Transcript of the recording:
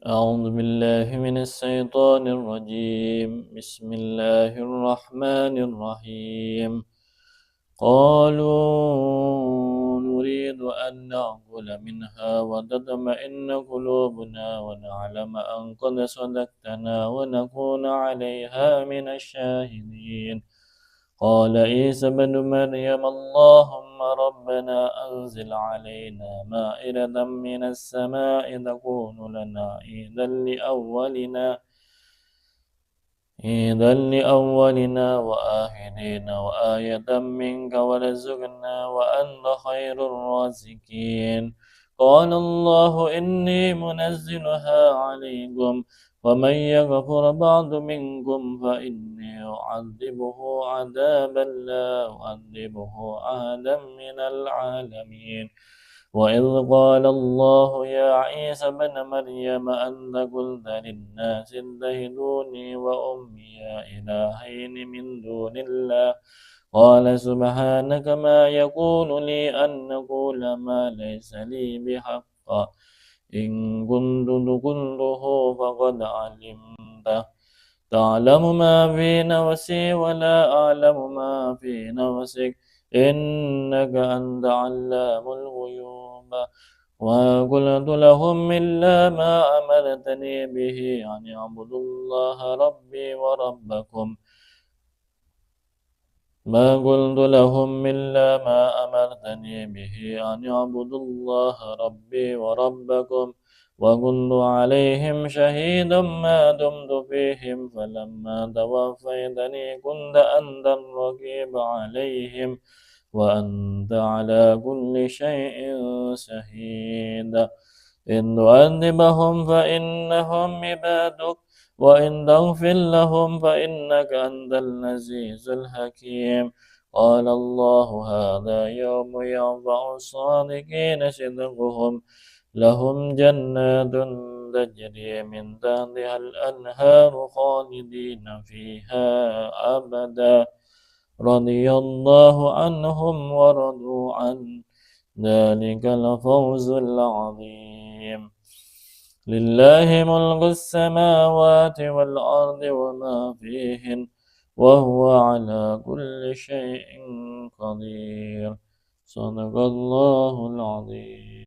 أعوذ بالله من الشيطان الرجيم. بسم الله الرحمن الرحيم. قالوا نريد أن نأكل منها وتطمئن قلوبنا ونعلم أن قد صدقتنا ونكون عليها من الشاهدين. قال عيسى بن مريم اللهم ربنا أنزل علينا مائدة من السماء تكون لنا عيدا لأولنا وآخرنا وآية منك وارزقنا وأنت خير الرازقين. قال الله إني منزلها عليكم ومن يكفر بعد منكم فإني أعذبه عذابا لا أعذبه أحدا من العالمين. وإذ قال الله يا عيسى بن مريم أنت قلت للناس اتخذوني وأمي إلهين من دون الله قال سبحانك ما يكون لي أن أقول ما ليس لي بحق إن كنت قلته فقد علمته تعلم ما في نفسي ولا أعلم ما في نفسك إنك أنت علام الغيوب. وقلت لهم إلا ما أمرتني به أن اعبدوا الله ربي وربكم ما قلت لهم إلا ما أمرتني به أن اعبدوا الله ربي وربكم وكنت عليهم شهيدا ما دمت فيهم فلما توفيتني كنت أنت الرقيب عليهم وأنت على كل شيء شهيد. إن تعذبهم فإنهم عبادك وإن تغفر لهم فإنك أنت العزيز الحكيم. قال الله هذا يوم ينفع الصادقين صدقهم لهم جنات تجري من تحتها الأنهار خالدين فيها أبدا رضي الله عنهم ورضوا عنه ذلك الفوز العظيم. لله ملك السماوات والأرض وما فيهن وهو على كل شيء قدير. صدق الله العظيم.